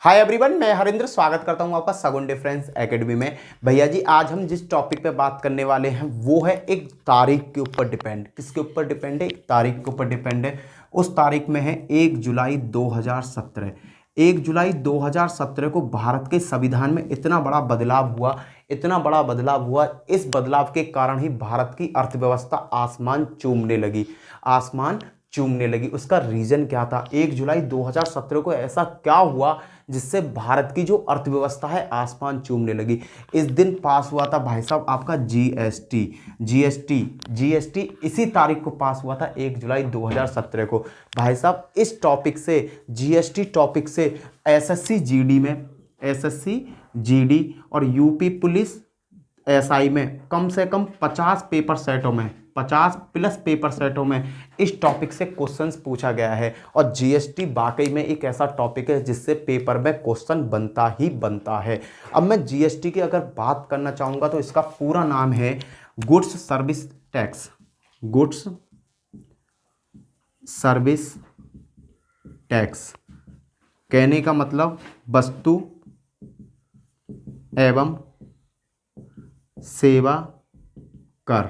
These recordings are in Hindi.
हाय एवरीवन, मैं हरिंद्र स्वागत करता हूं आपका सगुन डिफरेंस एकेडमी में। भैया जी, आज हम जिस टॉपिक पे बात करने वाले हैं वो है एक तारीख के ऊपर डिपेंड। किसके ऊपर डिपेंड है? एक तारीख के ऊपर डिपेंड है। उस तारीख में है 1 जुलाई 2017। 1 जुलाई 2017 को भारत के संविधान में इतना बड़ा बदलाव हुआ, इतना बड़ा बदलाव हुआ। इस बदलाव के कारण ही भारत की अर्थव्यवस्था आसमान चूमने लगी, आसमान चूमने लगी। उसका रीजन क्या था? 1 जुलाई 2017 को ऐसा क्या हुआ जिससे भारत की जो अर्थव्यवस्था है आसमान चूमने लगी? इस दिन पास हुआ था भाई साहब आपका जीएसटी। जीएसटी इसी तारीख को पास हुआ था 1 जुलाई 2017 को। भाई साहब इस टॉपिक से, जीएसटी टॉपिक से एसएससी जीडी और यूपी पुलिस एसआई में कम से कम 50 पेपर सेटों में, 50 प्लस पेपर सेटों में इस टॉपिक से क्वेश्चंस पूछा गया है। और जीएसटी वाकई में एक ऐसा टॉपिक है जिससे पेपर में क्वेश्चन बनता ही बनता है। अब मैं जीएसटी की अगर बात करना चाहूँगा तो इसका पूरा नाम है goods service tax. Goods service tax कहने का मतलब वस्तु एवं सेवा कर।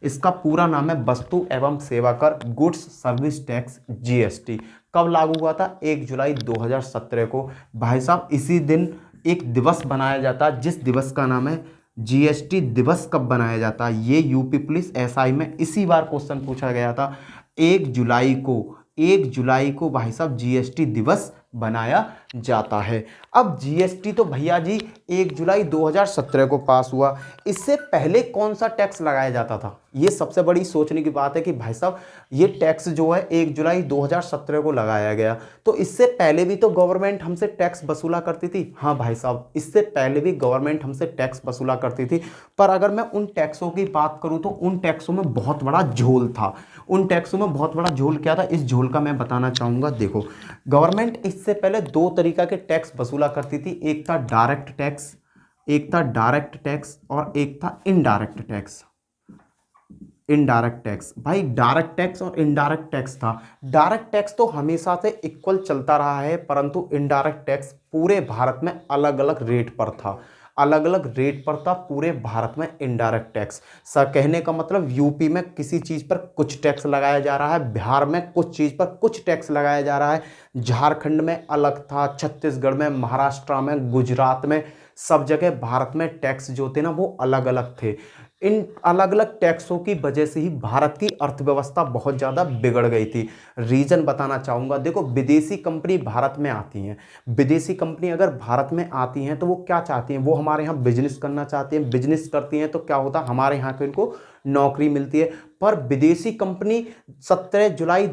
इसका पूरा नाम है वस्तु एवं सेवा कर, गुड्स सर्विस टैक्स, जीएसटी। कब लागू हुआ था? 1 जुलाई 2017 को। भाई साहब इसी दिन एक दिवस बनाया जाता है जिस दिवस का नाम है जीएसटी दिवस। कब बनाया जाता है? ये यूपी पुलिस एसआई में इसी बार क्वेश्चन पूछा गया था। 1 जुलाई को भाई साहब जीएसटी दिवस बनाया जाता है। अब जीएसटी तो भैया जी 1 जुलाई 2017 को पास हुआ। इससे पहले कौन सा टैक्स लगाया जाता था? ये सबसे बड़ी सोचने की बात है कि भाई साहब ये टैक्स जो है 1 जुलाई 2017 को लगाया गया, तो इससे पहले भी तो गवर्नमेंट हमसे टैक्स वसूला करती थी। हाँ भाई साहब, इससे पहले भी गवर्नमेंट हमसे टैक्स वसूला करती थी। पर अगर मैं उन टैक्सों की बात करूं तो उन टैक्सों में बहुत बड़ा झोल था। उन टैक्सों में बहुत बड़ा झोल क्या था? इस झोल का मैं बताना चाहूँगा। देखो, गवर्नमेंट इससे पहले दो तरीका के टैक्स वसूला करती थी। एक था डायरेक्ट टैक्स और एक था इनडायरेक्ट टैक्स। भाई डायरेक्ट टैक्स और इनडायरेक्ट टैक्स था। डायरेक्ट टैक्स तो हमेशा से इक्वल चलता रहा है, परंतु इनडायरेक्ट टैक्स पूरे भारत में अलग अलग रेट पर था, पूरे भारत में इनडायरेक्ट टैक्स। कहने का मतलब यूपी में किसी चीज़ पर कुछ टैक्स लगाया जा रहा है, बिहार में कुछ चीज़ पर कुछ टैक्स लगाया जा रहा है, झारखंड में अलग था, छत्तीसगढ़ में, महाराष्ट्र में, गुजरात में, सब जगह भारत में टैक्स जो थे ना वो अलग अलग थे। इन अलग अलग टैक्सों की वजह से ही भारत की अर्थव्यवस्था बहुत ज़्यादा बिगड़ गई थी। रीज़न बताना चाहूँगा। देखो, विदेशी कंपनी भारत में आती हैं, विदेशी कंपनी अगर भारत में आती हैं तो वो क्या चाहती हैं? वो हमारे यहाँ बिजनेस करना चाहती हैं। बिजनेस करती हैं तो क्या होता है? हमारे यहाँ के इनको नौकरी मिलती है। पर विदेशी कंपनी 1 जुलाई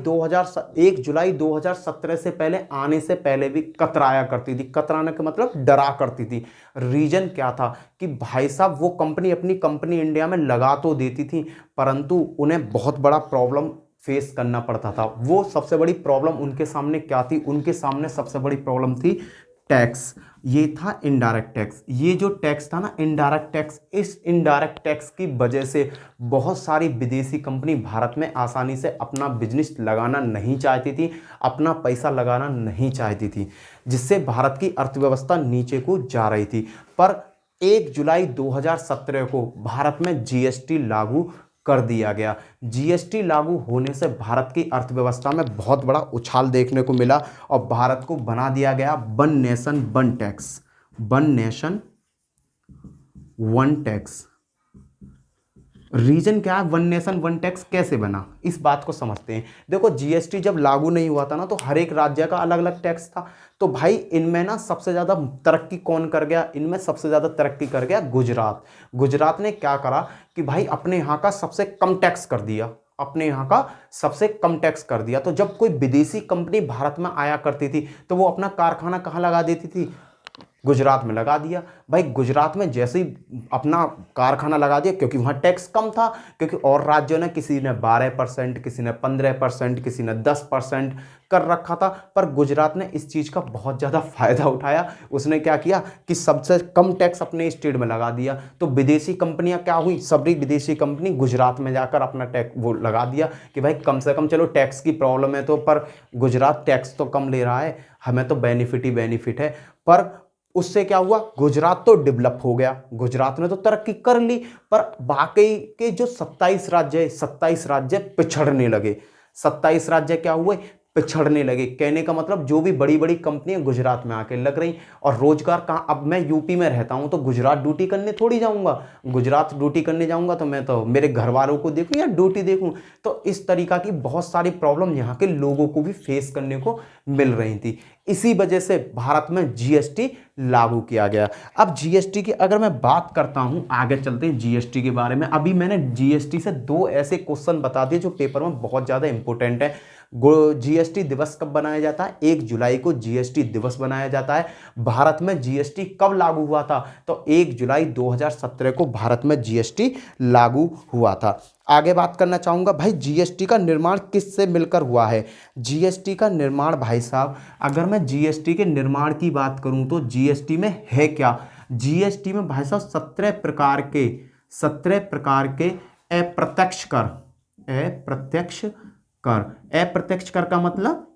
2017 से पहले आने से पहले भी कतराया करती थी। कतराने का मतलब डरा करती थी। रीजन क्या था कि भाई साहब वो कंपनी अपनी कंपनी इंडिया में लगा तो देती थी, परंतु उन्हें बहुत बड़ा प्रॉब्लम फेस करना पड़ता था। वो सबसे बड़ी प्रॉब्लम उनके सामने क्या थी? उनके सामने सबसे बड़ी प्रॉब्लम थी टैक्स। ये था इनडायरेक्ट टैक्स। ये जो टैक्स था ना इनडायरेक्ट टैक्स, इस इनडायरेक्ट टैक्स की वजह से बहुत सारी विदेशी कंपनी भारत में आसानी से अपना बिजनेस लगाना नहीं चाहती थी, अपना पैसा लगाना नहीं चाहती थी, जिससे भारत की अर्थव्यवस्था नीचे को जा रही थी। पर 1 जुलाई 2017 को भारत में जीएसटी लागू कर दिया गया। जीएसटी लागू होने से भारत की अर्थव्यवस्था में बहुत बड़ा उछाल देखने को मिला और भारत को बना दिया गया one nation one tax. One nation one tax. Reason क्या है? वन नेशन वन टैक्स कैसे बना, इस बात को समझते हैं। देखो, जीएसटी जब लागू नहीं हुआ था ना तो हर एक राज्य का अलग अलग टैक्स था। तो भाई इनमें ना सबसे ज़्यादा तरक्की कौन कर गया? इनमें सबसे ज़्यादा तरक्की कर गया गुजरात। गुजरात ने क्या करा कि भाई अपने यहाँ का सबसे कम टैक्स कर दिया, तो जब कोई विदेशी कंपनी भारत में आया करती थी तो वो अपना कारखाना कहाँ लगा देती थी? गुजरात में लगा दिया। भाई गुजरात में जैसे ही अपना कारखाना लगा दिया, क्योंकि वहाँ टैक्स कम था, क्योंकि और राज्यों ने किसी ने 12%, किसी ने 15%, किसी ने 10% कर रखा था, पर गुजरात ने इस चीज़ का बहुत ज़्यादा फायदा उठाया। उसने क्या किया कि सबसे कम टैक्स अपने स्टेट में लगा दिया। तो विदेशी कंपनियां क्या हुई? सभी विदेशी कंपनी गुजरात में जाकर अपना टैक्स वो लगा दिया कि भाई कम से कम चलो टैक्स की प्रॉब्लम है तो, पर गुजरात टैक्स तो कम ले रहा है, हमें तो बेनिफिट ही बेनिफिट है। पर उससे क्या हुआ, गुजरात तो डेवलप हो गया, गुजरात ने तो तरक्की कर ली, पर बाकी के जो 27 राज्य है, 27 राज्य पिछड़ने लगे। 27 राज्य क्या हुए, पिछड़ने लगे। कहने का मतलब जो भी बड़ी बड़ी कंपनियां गुजरात में आके लग रही, और रोजगार कहाँ, अब मैं यूपी में रहता हूं तो गुजरात ड्यूटी करने थोड़ी जाऊंगा, गुजरात ड्यूटी करने जाऊंगा तो मैं तो मेरे घर वालों को देखूं या ड्यूटी देखूं। तो इस तरीका की बहुत सारी प्रॉब्लम यहाँ के लोगों को भी फेस करने को मिल रही थी। इसी वजह से भारत में जीएसटी लागू किया गया। अब जीएसटी की अगर मैं बात करता हूं, आगे चलते हैं जीएसटी के बारे में। अभी मैंने जीएसटी से 2 ऐसे क्वेश्चन बता दिए जो पेपर में बहुत ज्यादा इंपॉर्टेंट है। जीएसटी दिवस कब बनाया जाता है, 1 जुलाई को जीएसटी दिवस बनाया जाता है। भारत में जीएसटी कब लागू हुआ था, तो 1 जुलाई 2017 को भारत में जीएसटी लागू हुआ था। आगे बात करना चाहूंगा भाई, जीएसटी का निर्माण किससे मिलकर हुआ है। जीएसटी का निर्माण भाई साहब, अगर मैं जीएसटी के निर्माण की बात करूं तो जीएसटी में है क्या, जीएसटी में भाई साहब 17 प्रकार के अप्रत्यक्ष कर, अप्रत्यक्ष कर का मतलब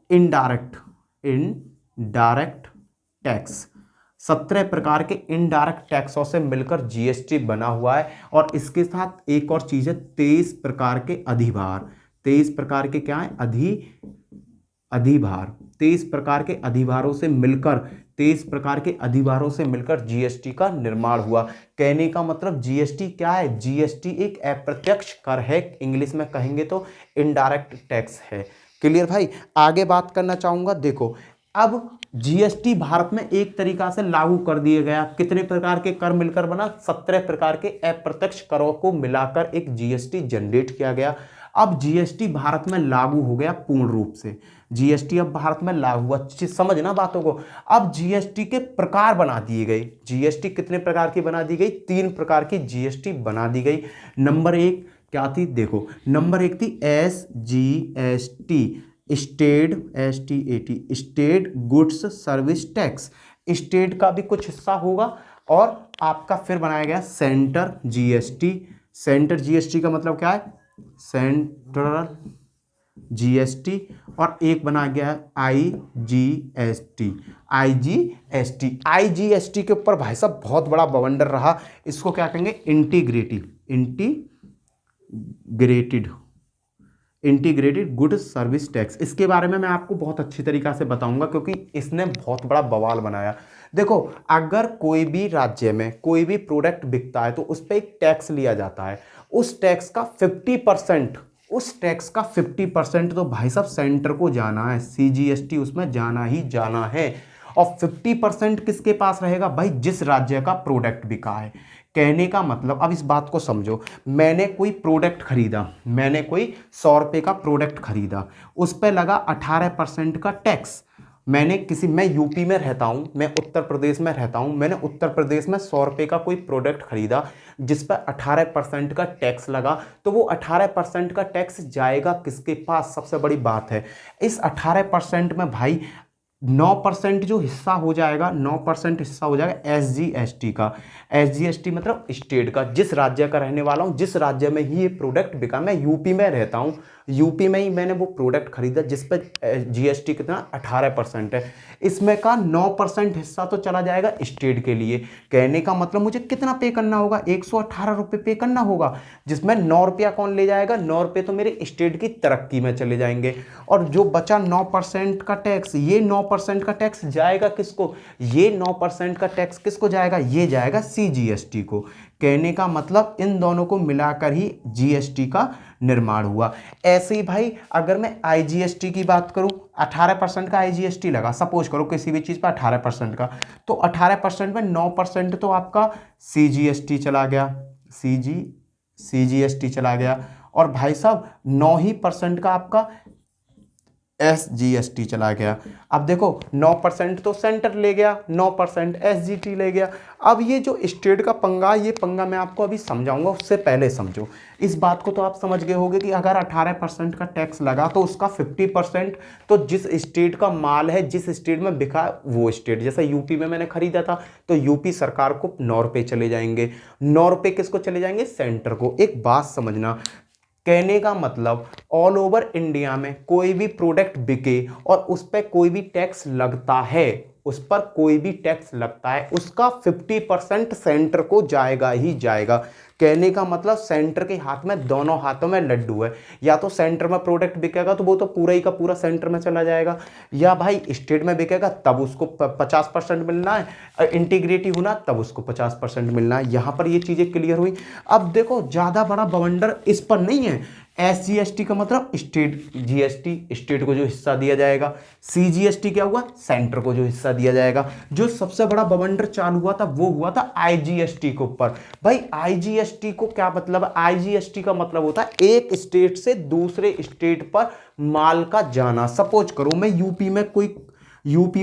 इनडायरेक्ट टैक्स, 17 प्रकार के इनडायरेक्ट टैक्सों से मिलकर जीएसटी बना हुआ है। और इसके साथ एक और चीज है, 23 प्रकार के अधिभार। 23 प्रकार के क्या है, अधिभार। 23 प्रकार के अधिभारों से मिलकर 23 प्रकार के अधिभारों से मिलकर जीएसटी का निर्माण हुआ। कहने का मतलब जीएसटी क्या है, जीएसटी एक अप्रत्यक्ष कर है, इंग्लिश में कहेंगे तो इनडायरेक्ट टैक्स है। क्लियर भाई। आगे बात करना चाहूंगा, देखो अब जीएसटी भारत में एक तरीका से लागू कर दिया गया। कितने प्रकार के कर मिलकर बना, 17 प्रकार के अप्रत्यक्ष करों को मिलाकर एक जीएसटी जनरेट किया गया। अब जीएसटी भारत में लागू हो गया पूर्ण रूप से, जीएसटी अब भारत में लागू हुआ। समझना बातों को। अब जीएसटी के प्रकार बना दिए गए। जीएसटी कितने प्रकार की बना दी गई, 3 प्रकार की जीएसटी बना दी गई। नंबर 1 क्या थी, देखो नंबर 1 थी SGST, state goods service tax. State का भी कुछ हिस्सा होगा। और आपका फिर बनाया गया सेंटर जीएसटी। सेंटर जीएसटी का मतलब क्या है, सेंट्रल जीएसटी। और एक बना गया आईजीएसटी। आईजीएसटी के ऊपर भाई साहब बहुत बड़ा बवंडर रहा। इसको क्या कहेंगे, इंटीग्रेटेड गुड्स सर्विस टैक्स। इसके बारे में मैं आपको बहुत अच्छी तरीका से बताऊंगा क्योंकि इसने बहुत बड़ा बवाल बनाया। देखो अगर कोई भी राज्य में कोई भी प्रोडक्ट बिकता है तो उस पर एक टैक्स लिया जाता है। उस टैक्स का 50% तो भाई साहब सेंटर को जाना है, सीजीएसटी उसमें जाना ही जाना है। और 50% किसके पास रहेगा भाई, जिस राज्य का प्रोडक्ट बिका है। कहने का मतलब, अब इस बात को समझो, मैंने कोई प्रोडक्ट खरीदा, मैंने कोई 100 रुपये का प्रोडक्ट खरीदा, उस पर लगा 18% का टैक्स। मैं यूपी में रहता हूं, मैं उत्तर प्रदेश में रहता हूं, मैंने उत्तर प्रदेश में 100 रुपये का कोई प्रोडक्ट खरीदा जिस पर 18% का टैक्स लगा, तो वो 18% का टैक्स जाएगा किसके पास, सबसे बड़ी बात है। इस 18% में भाई 9% जो हिस्सा हो जाएगा, 9% हिस्सा हो जाएगा एसजीएसटी का। एसजीएसटी मतलब स्टेट का, जिस राज्य का रहने वाला हूं, जिस राज्य में ही ये प्रोडक्ट बिका। मैं यूपी में रहता हूं, यूपी में ही मैंने वो प्रोडक्ट खरीदा जिस पर जीएसटी कितना 18% है। इसमें का 9% हिस्सा तो चला जाएगा स्टेट के लिए। कहने का मतलब मुझे कितना पे करना होगा, 118 रुपये पे करना होगा, जिसमें 9 रुपया कौन ले जाएगा, 9 रुपये तो मेरे स्टेट की तरक्की में चले जाएंगे। और जो बचा 9% का टैक्स, ये 9% का टैक्स जाएगा किसको, ये 9% का टैक्स किसको जाएगा, ये जाएगा सीजीएसटी को। कहने का मतलब इन दोनों को मिलाकर ही जीएसटी का निर्माण हुआ। ऐसे ही भाई अगर मैं आईजीएसटी की बात करूं, 18% का आईजीएसटी लगा, सपोज करो किसी भी चीज़ पर 18% का, तो 18% में 9% तो आपका सीजीएसटी चला गया, सीजीएसटी चला गया। और भाई साहब 9% का आपका एसजीएसटी चला गया। अब देखो 9% तो सेंटर ले गया, 9% एसजीटी ले गया। अब ये जो स्टेट का पंगा, ये पंगा मैं आपको अभी समझाऊंगा, उससे पहले समझो इस बात को। तो आप समझ गए होंगे कि अगर 18% का टैक्स लगा तो उसका 50% तो जिस स्टेट का माल है, जिस स्टेट में बिका वो स्टेट, जैसे यूपी में मैंने खरीदा था तो यूपी सरकार को 9 रुपये चले जाएंगे। 9 रुपये किसको चले जाएंगे, सेंटर को। एक बात समझना, कहने का मतलब ऑल ओवर इंडिया में कोई भी प्रोडक्ट बिके और उस पर कोई भी टैक्स लगता है, उस पर कोई भी टैक्स लगता है, उसका 50% सेंटर को जाएगा ही जाएगा। कहने का मतलब सेंटर के हाथ में, दोनों हाथों में लड्डू है। या तो सेंटर में प्रोडक्ट बिकेगा तो वो तो पूरा ही का पूरा सेंटर में चला जाएगा, या भाई स्टेट में बिकेगा तब उसको 50% मिलना है, इंटीग्रेटी होना तब उसको 50% मिलना है। यहाँ पर ये चीज़ें क्लियर हुई। अब देखो ज़्यादा बड़ा बवंडर इस पर नहीं है। SGST का मतलब स्टेट GST, स्टेट को जो हिस्सा दिया जाएगा। CGST क्या हुआ, सेंटर को जो हिस्सा दिया जाएगा। जो सबसे बड़ा बवंडर चालू हुआ था वो हुआ था IGST के ऊपर। भाई IGST को क्या मतलब है, IGST का मतलब होता है एक स्टेट से दूसरे स्टेट पर माल का जाना। सपोज करो मैं यूपी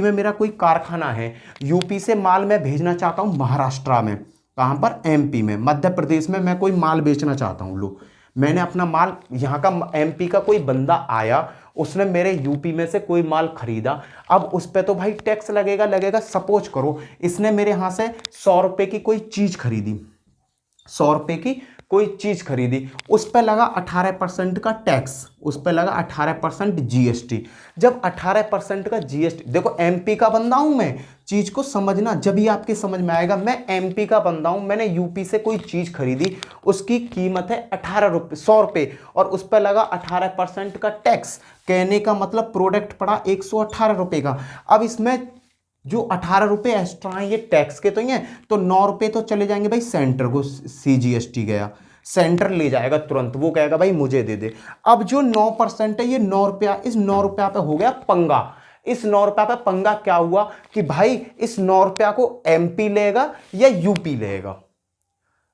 में मेरा कोई कारखाना है, यूपी से माल मैं भेजना चाहता हूं महाराष्ट्र में, कहां पर, MP में, मध्य प्रदेश में मैं कोई माल बेचना चाहता हूं। लो मैंने अपना माल यहाँ का, MP का कोई बंदा आया, उसने मेरे यूपी में से कोई माल खरीदा, अब उस पर तो भाई टैक्स लगेगा। सपोज करो इसने मेरे यहाँ से 100 रुपये की कोई चीज़ खरीदी, 100 रुपये की कोई चीज़ खरीदी, उस पर लगा 18% का टैक्स, उस पर लगा 18% GST। जब 18% का GST, देखो MP का बंदा हूं मैं, चीज़ को समझना जब ही आपके समझ में आएगा। मैं MP का बंदा हूं, मैंने यूपी से कोई चीज़ खरीदी, उसकी कीमत है 18 रुपये, 100 रुपये, और उस पर लगा 18% का टैक्स। कहने का मतलब प्रोडक्ट पड़ा 118 रुपये का। अब इसमें जो 18 रुपये एक्स्ट्रा हैं ये टैक्स के तो ही हैं, तो 9 रुपये तो चले जाएंगे भाई सेंटर को। CGST गया, सेंटर ले जाएगा तुरंत, वो कहेगा भाई मुझे दे दे। अब जो 9% है ये 9 रुपया, इस 9 रुपया पे हो गया पंगा। इस 9 रुपया पे पंगा क्या हुआ कि भाई इस 9 रुपया को MP लेगा या यूपी लेगा,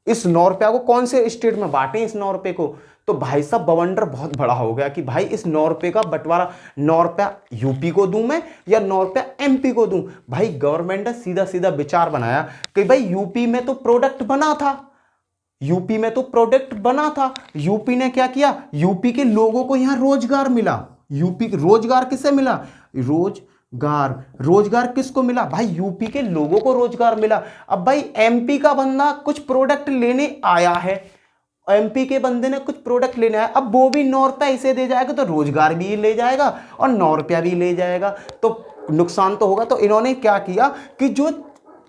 इस 9 रुपया को कौन से स्टेट में बांटे इस 9 रुपये को। तो भाई साहब बवंडर बहुत बड़ा हो गया कि भाई इस 9 रुपये का बंटवारा, 9 रुपया यूपी को दूं मैं या 9 रुपया MP को दूं। भाई गवर्नमेंट ने सीधा सीधा विचार बनाया कि भाई यूपी में तो प्रोडक्ट बना था, यूपी में तो प्रोडक्ट बना था, यूपी ने क्या किया, यूपी के लोगों को यहां रोजगार मिला। यूपी रोजगार किसे मिला, रोजगार किसको मिला, भाई यूपी के लोगों को रोजगार मिला। अब भाई MP का बंदा कुछ प्रोडक्ट लेने आया है, MP के बंदे ने कुछ प्रोडक्ट लेने आया, अब वो भी 9 रुपया इसे दे जाएगा तो रोजगार भी ले जाएगा और 9 रुपया भी ले जाएगा, तो नुकसान तो होगा। तो इन्होंने क्या किया कि जो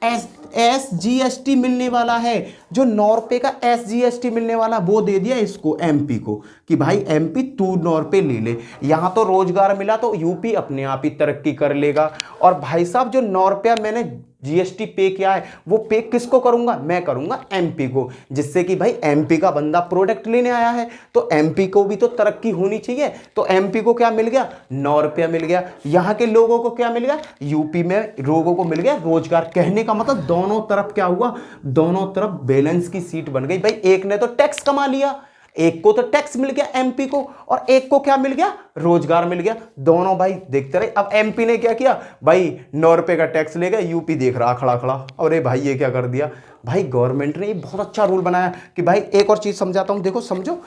SGST मिलने वाला है, जो 9 रुपये का SGST मिलने वाला, वो दे दिया इसको MP को कि भाई MP तू 9 रुपये ले ले। यहाँ तो रोजगार मिला तो यूपी अपने आप ही तरक्की कर लेगा। और भाई साहब जो 9 रुपया मैंने GST पे किया है वो पे किसको करूंगा, मैं करूंगा MP को, जिससे कि भाई MP का बंदा प्रोडक्ट लेने आया है तो MP को भी तो तरक्की होनी चाहिए। तो MP को क्या मिल गया, 9 रुपया मिल गया। यहाँ के लोगों को क्या मिल गया, यूपी में लोगों को मिल गया रोजगार। कहने का मतलब दोनों तरफ क्या हुआ, दोनों तरफ बैलेंस की सीट बन गई। भाई एक ने तो टैक्स कमा लिया, एक को तो टैक्स मिल गया MP को, और एक को क्या मिल गया, रोजगार मिल गया। दोनों भाई देखते रहे। अब MP ने क्या किया, भाई 9 रुपये का टैक्स ले गया, यूपी देख रहा खड़ा खड़ा, अरे भाई ये क्या कर दिया। भाई गवर्नमेंट ने ये बहुत अच्छा रूल बनाया कि भाई एक और चीज समझाता हूं, देखो समझो,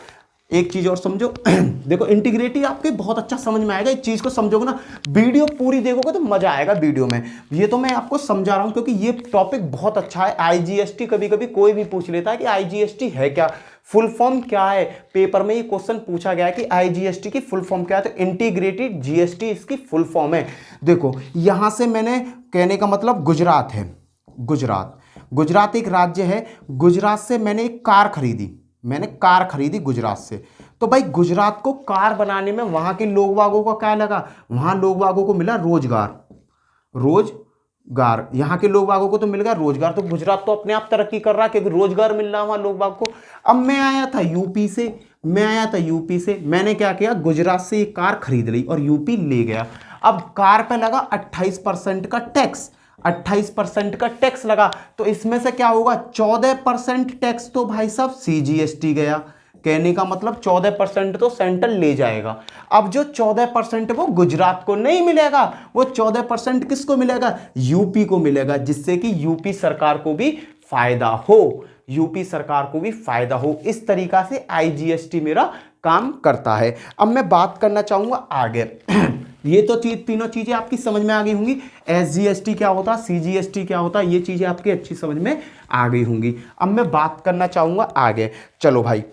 एक चीज और समझो। देखो इंटीग्रिटी आपके बहुत अच्छा समझ में आएगा, इस चीज को समझोगे ना, वीडियो पूरी देखोगे तो मजा आएगा वीडियो में। ये तो मैं आपको समझा रहा हूं क्योंकि ये टॉपिक बहुत अच्छा है। IGST कभी कभी कोई भी पूछ लेता है कि IGST है क्या, फुल फॉर्म क्या है, पेपर में ये क्वेश्चन पूछा गया है कि IGST की फुल फॉर्म क्या है, तो इंटीग्रेटेड GST इसकी फुल फॉर्म है। देखो यहां से मैंने, कहने का मतलब गुजरात है, गुजरात एक राज्य है, गुजरात से मैंने एक कार खरीदी, गुजरात से। तो भाई गुजरात को कार बनाने में वहां के लोग बागों को क्या लगा, वहां लोग बागों को मिला रोजगार, यहाँ के लोग बागों को तो मिल गया रोजगार। तो गुजरात तो अपने आप तरक्की कर रहा है क्योंकि रोजगार मिल रहा है वहां लोग बाग को। अब मैं आया था यूपी से, मैंने क्या किया, गुजरात से ये कार खरीद ली और यूपी ले गया। अब कार पे लगा 28% का टैक्स, 28% का टैक्स लगा, तो इसमें से क्या होगा, 14% टैक्स तो भाई साहब CGST गया। कहने का मतलब 14% तो सेंट्रल ले जाएगा। अब जो 14% वो गुजरात को नहीं मिलेगा, वो 14% किसको मिलेगा, यूपी को मिलेगा, जिससे कि यूपी सरकार को भी फायदा हो, इस तरीका से IGST मेरा काम करता है। अब मैं बात करना चाहूंगा आगे। ये तो तीनों चीजें आपकी समझ में आ गई होंगी, SGST क्या होता, CGST क्या होता, ये चीजें आपकी अच्छी समझ में आ गई होंगी। अब मैं बात करना चाहूंगा आगे। चलो भाई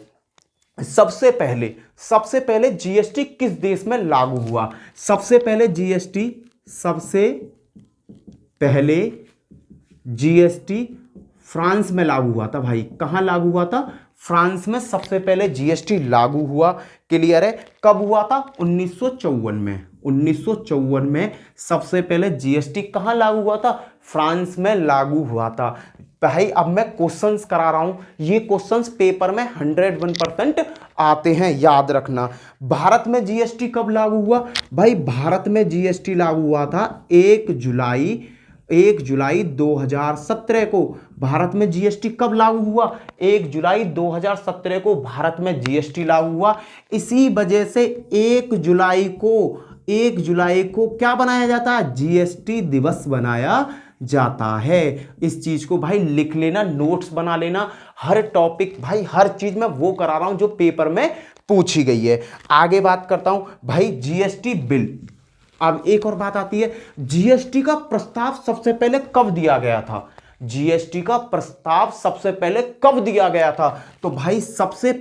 सबसे पहले जीएसटी किस देश में लागू हुआ? सबसे पहले जीएसटी फ्रांस में लागू हुआ था भाई। कहां लागू हुआ था? फ्रांस में सबसे पहले जीएसटी लागू हुआ। क्लियर है? कब हुआ था? 1954 में। 1954 में सबसे पहले जीएसटी कहां लागू हुआ था? फ्रांस में लागू हुआ था भाई। अब मैं क्वेश्चंस करा रहा हूं, ये क्वेश्चंस पेपर में 101% आते हैं, याद रखना। भारत में जीएसटी कब लागू हुआ? भाई भारत में जीएसटी लागू हुआ था 1 जुलाई 2017 को। भारत में जीएसटी कब लागू हुआ? 1 जुलाई 2017 को भारत में जीएसटी लागू हुआ। इसी वजह से 1 जुलाई को क्या बनाया जाता है? जीएसटी दिवस बनाया जाता है। इस चीज को भाई लिख लेना, नोट्स बना लेना। हर टॉपिक भाई, हर चीज मैं वो करा रहा हूं जो पेपर में पूछी गई है। आगे बात करता हूं भाई, जीएसटी बिल। अब एक और बात आती है, जीएसटी का प्रस्ताव सबसे पहले कब दिया गया था? जीएसटी का प्रस्ताव सबसे पहले कब दिया गया था? तो भाई सबसे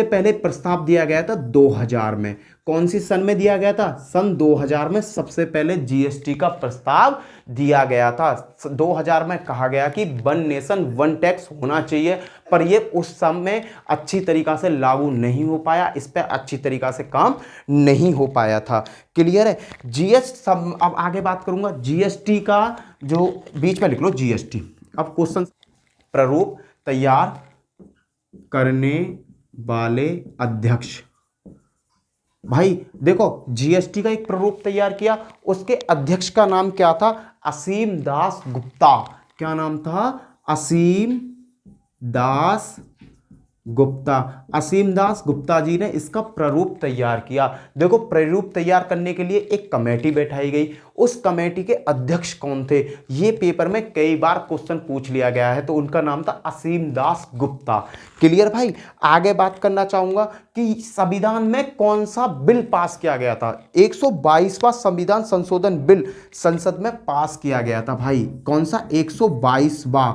पहले प्रस्ताव दिया गया था 2000 में। कौन सी सन में दिया गया था? सन 2000 में सबसे पहले जीएसटी का प्रस्ताव दिया गया था। 2000 में कहा गया कि 1 नेशन 1 टैक्स होना चाहिए, पर यह उस समय अच्छी तरीका से लागू नहीं हो पाया, इस पर अच्छी तरीका से काम नहीं हो पाया था। क्लियर है? अब आगे बात करूंगा जीएसटी का, जो बीच में लिख लो जीएसटी। अब क्वेश्चन, प्रारूप तैयार करने वाले अध्यक्ष। भाई देखो, जीएसटी का एक प्रारूप तैयार किया, उसके अध्यक्ष का नाम क्या था? असीम दास गुप्ता। क्या नाम था? असीम दास गुप्ता जी ने इसका प्रारूप तैयार किया। देखो, प्रारूप तैयार करने के लिए एक कमेटी बैठाई गई। उस कमेटी के अध्यक्ष कौन थे? ये पेपर में कई बार क्वेश्चन पूछ लिया गया है, तो उनका नाम था असीम दास गुप्ता। क्लियर भाई? आगे बात करना चाहूंगा कि संविधान में कौन सा बिल पास किया गया था? 122वां संविधान संशोधन बिल संसद में पास किया गया था भाई। कौन सा? 122वां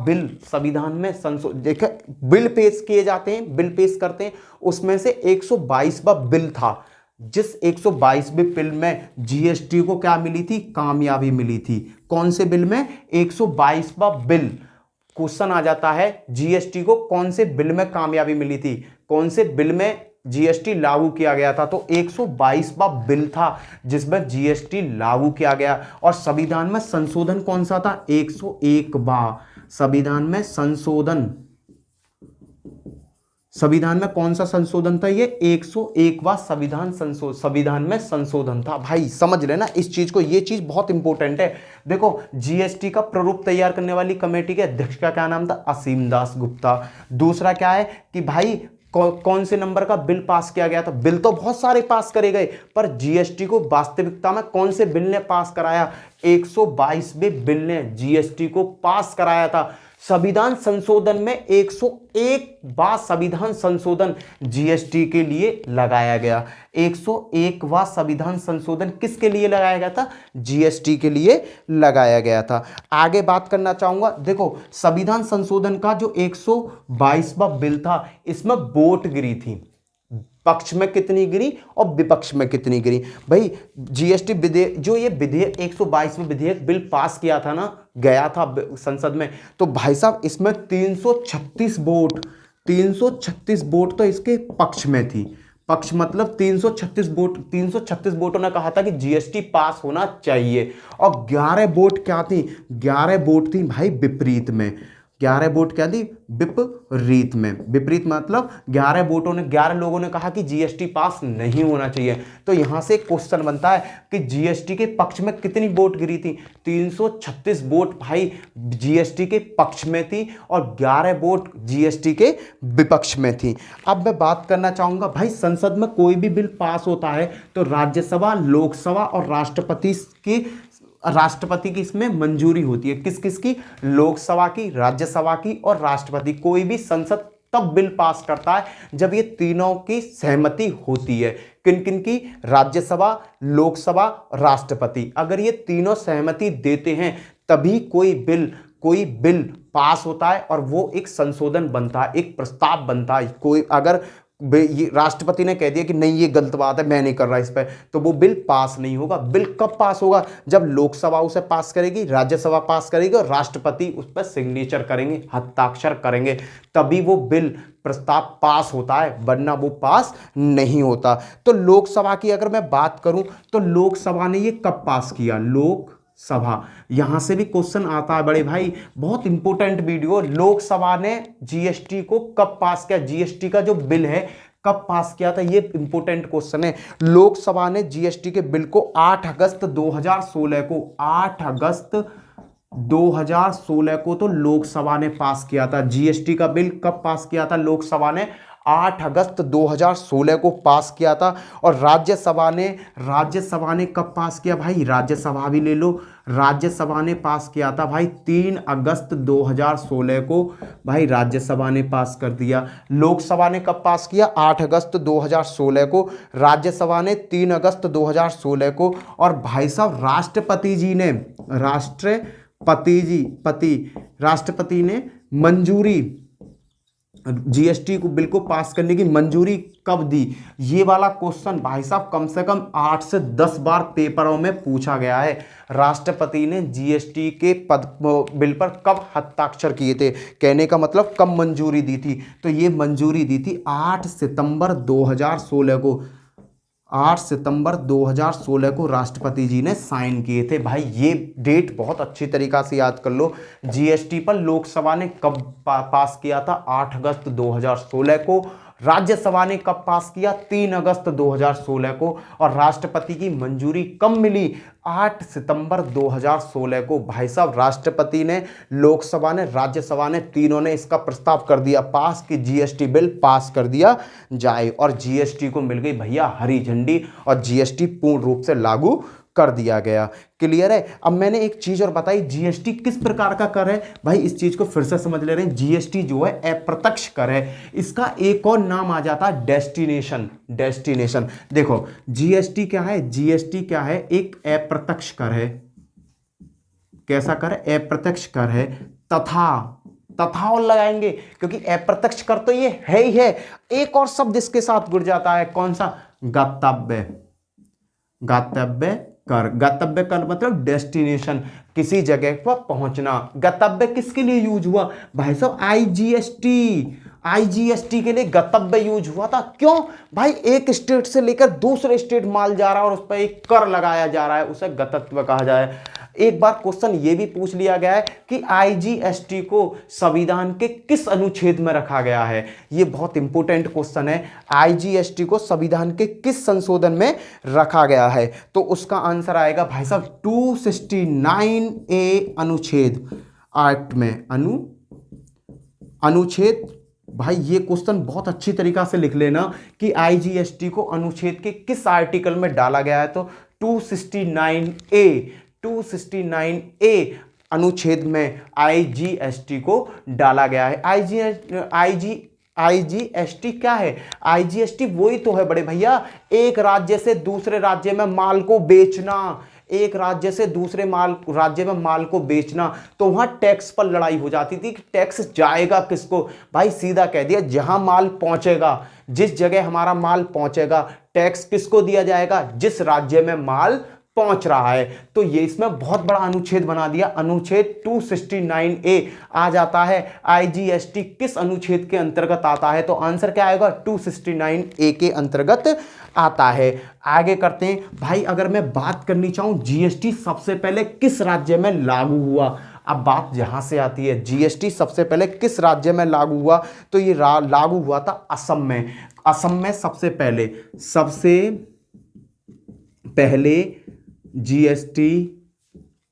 बिल संविधान में देखिए, बिल पेश किए जाते हैं, बिल पेश करते हैं, उसमें से 122वां बिल था। जिस 122वें बिल में जीएसटी को क्या मिली थी? कामयाबी मिली थी। कौन से बिल में? 122वां बिल। क्वेश्चन आ जाता है, जीएसटी को कौन से बिल में कामयाबी मिली थी, कौन से बिल में जीएसटी लागू किया गया था? तो 122वां बिल था जिसमें जीएसटी लागू किया गया। और संविधान में संशोधन कौन सा था? 101वां। संविधान में कौन सा संशोधन था? ये 101वां संविधान में संशोधन था। भाई समझ लेना इस चीज को, ये चीज बहुत इंपॉर्टेंट है। देखो, जीएसटी का प्रारूप तैयार करने वाली कमेटी के अध्यक्ष का क्या नाम था? असीम दास गुप्ता। दूसरा क्या है कि भाई कौन से नंबर का बिल पास किया गया था? बिल तो बहुत सारे पास करे गए, पर जीएसटी को वास्तविकता में कौन से बिल ने पास कराया? 122वें बिल ने जीएसटी को पास कराया था। संविधान संशोधन में 101वां संविधान संशोधन जीएसटी के लिए लगाया गया। 101वां संविधान संशोधन किसके लिए लगाया गया था? जीएसटी के लिए लगाया गया था। आगे बात करना चाहूंगा, देखो संविधान संशोधन का जो 122वां बिल था, इसमें वोट गिरी थी। पक्ष में कितनी गिरी और विपक्ष में कितनी गिरी? भाई जीएसटी विधेयक, जो ये विधेयक 122वें विधेयक बिल पास किया था ना, गया था संसद में, तो भाई साहब इसमें 336 वोट तो इसके पक्ष में थी। पक्ष मतलब 336 वोटों ने कहा था कि जीएसटी पास होना चाहिए। और 11 वोट क्या थी? 11 वोट थी भाई विपरीत में। 11 वोट क्या थी? विपरीत में। विपरीत मतलब 11 लोगों ने कहा कि जीएसटी पास नहीं होना चाहिए। तो यहां से क्वेश्चन बनता है कि जीएसटी के पक्ष में कितनी वोट गिरी थी? 336 वोट भाई जीएसटी के पक्ष में थी और 11 वोट जीएसटी के विपक्ष में थी। अब मैं बात करना चाहूंगा भाई, संसद में कोई भी बिल पास होता है तो राज्यसभा, लोकसभा और राष्ट्रपति की इसमें मंजूरी होती है। किस किस की? लोकसभा की, राज्यसभा की और राष्ट्रपति। कोई भी संसद तब बिल पास करता है जब ये तीनों की सहमति होती है। किन किन की? राज्यसभा, लोकसभा, राष्ट्रपति। अगर ये तीनों सहमति देते हैं तभी कोई बिल पास होता है और वो एक संशोधन बनता है, एक प्रस्ताव बनता है। कोई अगर ये राष्ट्रपति ने कह दिया कि नहीं ये गलत बात है, मैं नहीं कर रहा इस पर, तो वो बिल पास नहीं होगा। बिल कब पास होगा? जब लोकसभा उसे पास करेगी, राज्यसभा पास करेगी और राष्ट्रपति उस पर सिग्नेचर करेंगे, हस्ताक्षर करेंगे, तभी वो बिल प्रस्ताव पास होता है, वरना वो पास नहीं होता। तो लोकसभा की अगर मैं बात करूं तो लोकसभा ने ये कब पास किया? लोकसभा, यहां से भी क्वेश्चन आता है बड़े भाई, बहुत इंपॉर्टेंट वीडियो। लोकसभा ने जीएसटी को कब पास किया? जीएसटी का जो बिल है कब पास किया था? ये इंपॉर्टेंट क्वेश्चन है। लोकसभा ने जीएसटी के बिल को 8 अगस्त 2016 को 8 अगस्त 2016 को तो लोकसभा ने पास किया था। जीएसटी का बिल कब पास किया था? लोकसभा ने 8 अगस्त 2016 को पास किया था। और राज्यसभा ने कब पास किया भाई? राज्यसभा भी ले लो, राज्यसभा ने पास किया था भाई 3 अगस्त 2016 को, भाई राज्यसभा ने पास कर दिया। लोकसभा ने कब पास किया? 8 अगस्त 2016 को, राज्यसभा ने 3 अगस्त 2016 को। और भाई साहब राष्ट्रपति ने मंजूरी, जीएसटी को बिल को पास करने की मंजूरी कब दी? ये वाला क्वेश्चन भाई साहब कम से कम 8 से 10 बार पेपरों में पूछा गया है। राष्ट्रपति ने जीएसटी के बिल पर कब हस्ताक्षर किए थे? कहने का मतलब कब मंजूरी दी थी? तो ये मंजूरी दी थी 8 सितंबर 2016 को। 8 सितंबर 2016 को राष्ट्रपति जी ने साइन किए थे। भाई ये डेट बहुत अच्छी तरीक़ा से याद कर लो। जीएसटी पर लोकसभा ने कब पास किया था? 8 अगस्त 2016 को। राज्यसभा ने कब पास किया? 3 अगस्त 2016 को। और राष्ट्रपति की मंजूरी कब मिली? 8 सितंबर 2016 को। भाई साहब राष्ट्रपति ने, लोकसभा ने, राज्यसभा ने, तीनों ने इसका प्रस्ताव कर दिया पास कि जीएसटी बिल पास कर दिया जाए। और जीएसटी को मिल गई भैया हरी झंडी और जीएसटी पूर्ण रूप से लागू कर दिया गया। क्लियर है? अब मैंने एक चीज और बताई, जीएसटी किस प्रकार का कर है भाई, इस चीज को फिर से समझ ले रहे हैं। जीएसटी जो है अप्रत्यक्ष कर है, इसका एक और नाम आ जाता है डेस्टिनेशन। देखो जीएसटी क्या है? जीएसटी क्या है? एक अप्रत्यक्ष कर है। कैसा कर है? अप्रत्यक्ष कर है। तथा और लगाएंगे क्योंकि अप्रत्यक्ष कर तो ये है ही है। एक और शब्द इसके साथ जुड़ जाता है, कौन सा? गंतव्य कर मतलब डेस्टिनेशन, किसी जगह पर पहुंचना। गंतव्य किसके लिए यूज हुआ भाई साहब? आईजीएसटी के लिए गंतव्य यूज हुआ था। क्यों भाई? एक स्टेट से लेकर दूसरे स्टेट माल जा रहा है और उस पर एक कर लगाया जा रहा है, उसे गंतव्य कहा जाए। एक बार क्वेश्चन ये भी पूछ लिया गया है कि आईजीएसटी को संविधान के किस अनुच्छेद में रखा गया है? ये बहुत इंपॉर्टेंट क्वेश्चन है। आईजीएसटी को संविधान के किस संशोधन में रखा गया है? तो उसका आंसर आएगा भाई साहब 269A अनुच्छेद एक्ट में। अनुच्छेद, भाई ये क्वेश्चन बहुत अच्छी तरीका से लिख लेना कि आईजीएसटी को अनुच्छेद के किस आर्टिकल में डाला गया है। तो 269A अनुच्छेद में आईजीएसटी को डाला गया है। आईजीएसटी क्या है? आईजीएसटी वही तो है बड़े भैया, एक राज्य से दूसरे राज्य में माल को बेचना, एक राज्य से दूसरे राज्य में माल को बेचना। तो वहां टैक्स पर लड़ाई हो जाती थी कि टैक्स जाएगा किसको? भाई सीधा कह दिया, जहां माल पहुंचेगा, जिस जगह हमारा माल पहुंचेगा, टैक्स किसको दिया जाएगा? जिस राज्य में माल पहुंच रहा है। तो ये इसमें बहुत बड़ा अनुच्छेद बना दिया। अनुच्छेद 269A आ जाता है। आईजीएसटी किस अनुच्छेद के अंतर्गत आता है? तो आंसर क्या आएगा? 269A के अंतर्गत आता है। आगे करते हैं भाई। अगर मैं बात करनी चाहूं जीएसटी सबसे पहले किस राज्य में लागू हुआ, अब बात यहां से आती है, जीएसटी सबसे पहले किस राज्य में लागू हुआ? तो ये लागू हुआ था असम में। असम में सबसे पहले जीएसटी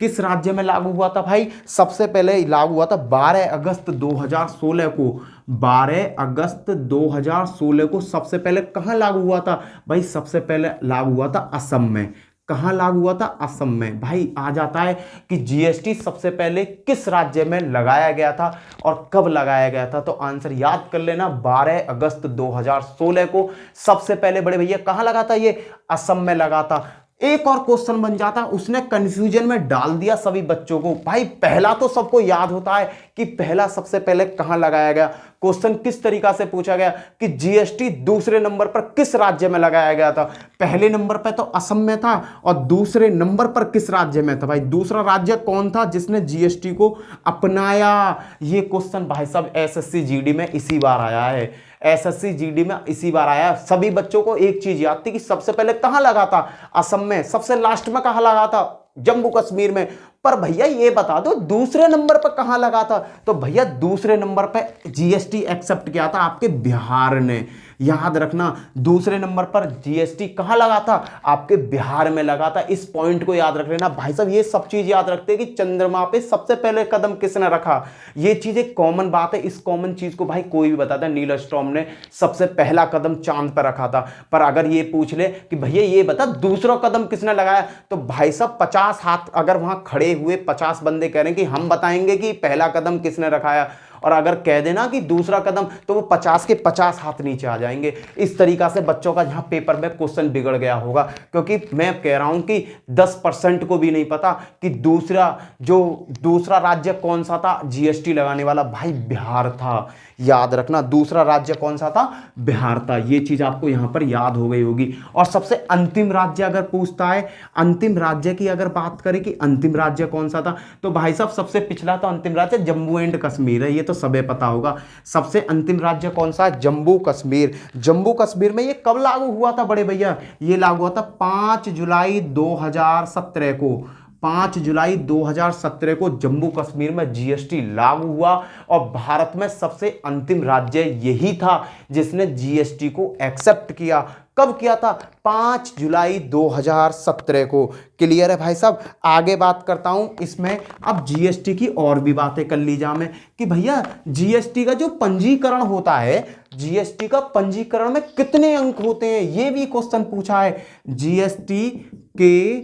किस राज्य में लागू हुआ था भाई? सबसे पहले लागू हुआ था 12 अगस्त 2016 को। 12 अगस्त 2016 को सबसे पहले कहां लागू हुआ था भाई? सबसे पहले लागू हुआ था असम में। कहाँ लागू हुआ था? असम में। भाई आ जाता है कि जीएसटी सबसे पहले किस राज्य में लगाया गया था और कब लगाया गया था? तो आंसर याद कर लेना, 12 अगस्त 2016 को सबसे पहले बड़े भैया कहाँ लगा था? ये असम में लगा था। एक और क्वेश्चन बन जाता, उसने कंफ्यूजन में डाल दिया सभी बच्चों को। भाई पहला तो सबको याद होता है कि पहला सबसे पहले कहां लगाया गया। क्वेश्चन किस तरीका से पूछा गया कि जीएसटी दूसरे नंबर पर किस राज्य में लगाया गया था? पहले नंबर पर तो असम में था और दूसरे नंबर पर किस राज्य में था? भाई दूसरा राज्य कौन था जिसने जीएसटी को अपनाया? ये क्वेश्चन भाई साहब एसएससी जीडी में इसी बार आया है। एसएससी जीडी में इसी बार आया। सभी बच्चों को एक चीज याद थी कि सबसे पहले कहां लगा था? असम में। सबसे लास्ट में कहां लगा था? जम्मू कश्मीर में। पर भैया ये बता दो दूसरे नंबर पर कहां लगा था? तो भैया दूसरे नंबर पर जीएसटी एक्सेप्ट किया था आपके बिहार ने। याद रखना, दूसरे नंबर पर जीएसटी कहां लगा था? आपके बिहार में लगा था। इस पॉइंट को याद रख लेना भाई साहब। ये सब चीज याद रखते हैं कि चंद्रमा पे सबसे पहले कदम किसने रखा। ये चीज एक कॉमन बात है। इस कॉमन चीज को भाई कोई भी बताता है। नील आर्मस्ट्रांग ने सबसे पहला कदम चांद पर रखा था। पर अगर ये पूछ ले कि भैया ये बता दूसरा कदम किसने लगाया, तो भाई साहब 50 हाथ अगर वहां खड़े हुए 50 बंदे कह रहे हैं कि हम बताएंगे कि पहला कदम किसने रखाया, और अगर कह देना कि दूसरा कदम, तो वो 50 के 50 हाथ नीचे आ जाएंगे। इस तरीका से बच्चों का जहां पेपर में क्वेश्चन बिगड़ गया होगा, क्योंकि मैं कह रहा हूं कि 10% को भी नहीं पता कि दूसरा राज्य कौन सा था जीएसटी लगाने वाला। भाई बिहार था। याद रखना, दूसरा राज्य कौन सा था? बिहार था। ये चीज आपको यहां पर याद हो गई होगी। और सबसे अंतिम राज्य अगर पूछता है, अंतिम राज्य की अगर बात करें कि अंतिम राज्य कौन सा था, तो भाई साहब सबसे पिछला तो अंतिम राज्य जम्मू एंड कश्मीर है। ये तो सबे पता होगा। सबसे अंतिम राज्य कौन सा है? जम्मू कश्मीर। जम्मू कश्मीर में ये कब लागू हुआ था बड़े भैया? ये लागू हुआ था 5 जुलाई 2017 को। 5 जुलाई 2017 को जम्मू कश्मीर में जीएसटी लागू हुआ। और भारत में सबसे अंतिम राज्य यही था जिसने जीएसटी को एक्सेप्ट किया। कब किया था? 5 जुलाई 2017 को। क्लियर है भाई साहब? आगे बात करता हूं इसमें। अब जीएसटी की और भी बातें कर ली जाए कि भैया जीएसटी का जो पंजीकरण होता है, जीएसटी का पंजीकरण में कितने अंक होते हैं? ये भी क्वेश्चन पूछा है। जीएसटी के